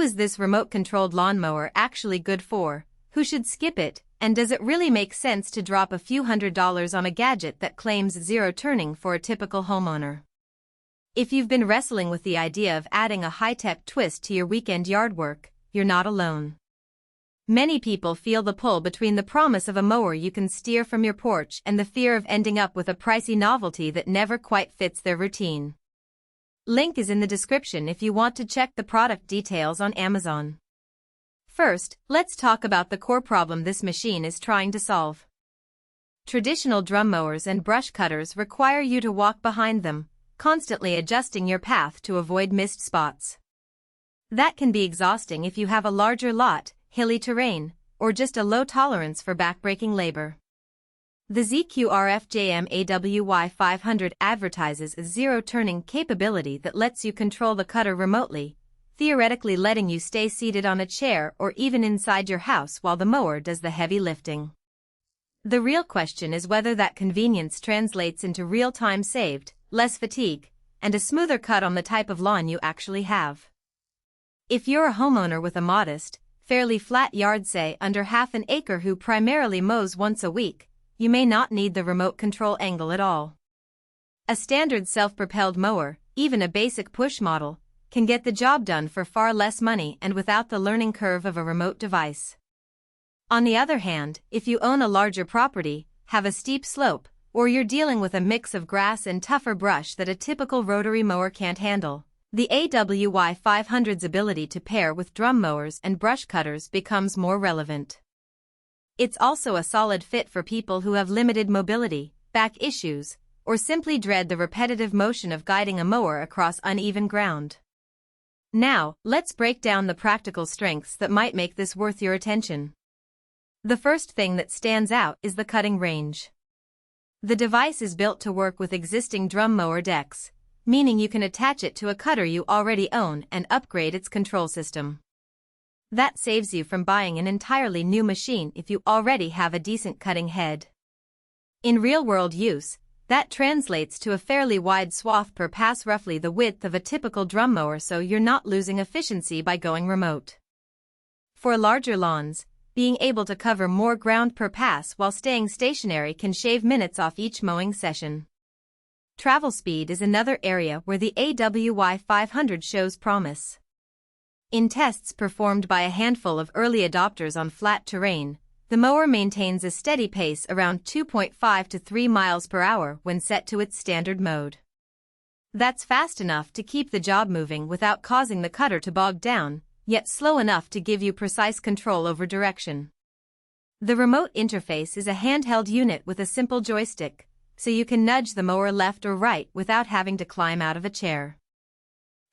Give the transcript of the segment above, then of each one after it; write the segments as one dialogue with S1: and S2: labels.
S1: is this remote-controlled lawnmower actually good for? Who should skip it? And does it really make sense to drop a few $100s on a gadget that claims zero turning for a typical homeowner? If you've been wrestling with the idea of adding a high-tech twist to your weekend yard work, you're not alone. Many people feel the pull between the promise of a mower you can steer from your porch and the fear of ending up with a pricey novelty that never quite fits their routine. Link is in the description if you want to check the product details on Amazon. First, let's talk about the core problem this machine is trying to solve. Traditional drum mowers and brush cutters require you to walk behind them, constantly adjusting your path to avoid missed spots. That can be exhausting if you have a larger lot, hilly terrain, or just a low tolerance for backbreaking labor. The ZQRF-JM AWY 500 advertises a zero-turning capability that lets you control the cutter remotely, theoretically letting you stay seated on a chair or even inside your house while the mower does the heavy lifting. The real question is whether that convenience translates into real time saved, less fatigue, and a smoother cut on the type of lawn you actually have. If you're a homeowner with a modest, fairly flat yard, say under half an acre, who primarily mows once a week, you may not need the remote control angle at all. A standard self-propelled mower, even a basic push model, can get the job done for far less money and without the learning curve of a remote device. On the other hand, if you own a larger property, have a steep slope, or you're dealing with a mix of grass and tougher brush that a typical rotary mower can't handle, the AWY 500's ability to pair with drum mowers and brush cutters becomes more relevant. It's also a solid fit for people who have limited mobility, back issues, or simply dread the repetitive motion of guiding a mower across uneven ground. Now, let's break down the practical strengths that might make this worth your attention. The first thing that stands out is the cutting range. The device is built to work with existing drum mower decks, meaning you can attach it to a cutter you already own and upgrade its control system. That saves you from buying an entirely new machine if you already have a decent cutting head. In real-world use, that translates to a fairly wide swath per pass, roughly the width of a typical drum mower, so you're not losing efficiency by going remote. For larger lawns, being able to cover more ground per pass while staying stationary can shave minutes off each mowing session. Travel speed is another area where the AWY 500 shows promise. In tests performed by a handful of early adopters on flat terrain, the mower maintains a steady pace around 2.5 to 3 miles per hour when set to its standard mode. That's fast enough to keep the job moving without causing the cutter to bog down, yet slow enough to give you precise control over direction. The remote interface is a handheld unit with a simple joystick, so you can nudge the mower left or right without having to climb out of a chair.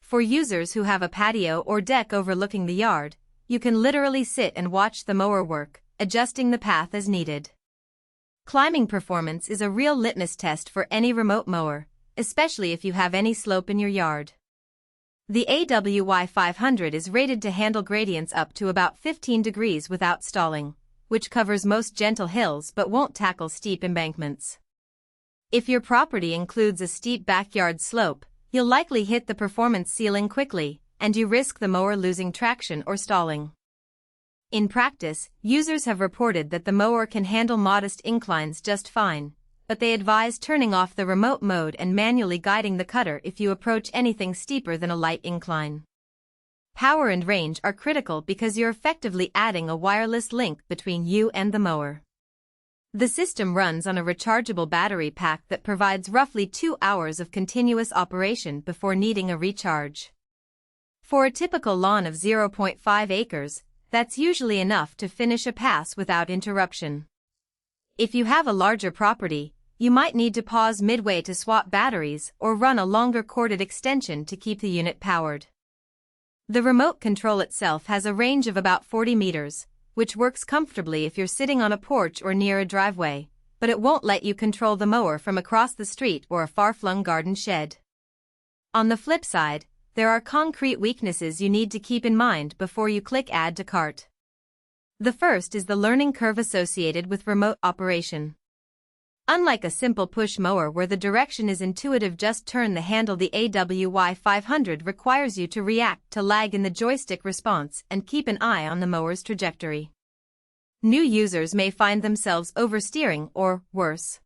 S1: For users who have a patio or deck overlooking the yard, you can literally sit and watch the mower work, adjusting the path as needed. Climbing performance is a real litmus test for any remote mower, especially if you have any slope in your yard. The AWY 500 is rated to handle gradients up to about 15 degrees without stalling, which covers most gentle hills but won't tackle steep embankments. If your property includes a steep backyard slope, you'll likely hit the performance ceiling quickly, and you risk the mower losing traction or stalling. In practice, users have reported that the mower can handle modest inclines just fine, but they advise turning off the remote mode and manually guiding the cutter if you approach anything steeper than a light incline. Power and range are critical because you're effectively adding a wireless link between you and the mower. The system runs on a rechargeable battery pack that provides roughly 2 hours of continuous operation before needing a recharge. For a typical lawn of 0.5 acres, that's usually enough to finish a pass without interruption. If you have a larger property, you might need to pause midway to swap batteries or run a longer corded extension to keep the unit powered. The remote control itself has a range of about 40 meters, which works comfortably if you're sitting on a porch or near a driveway, but it won't let you control the mower from across the street or a far-flung garden shed. On the flip side, there are concrete weaknesses you need to keep in mind before you click Add to Cart. The first is the learning curve associated with remote operation. Unlike a simple push mower where the direction is intuitive, just turn the handle, the AWY 500 requires you to react to lag in the joystick response and keep an eye on the mower's trajectory. New users may find themselves oversteering or, worse,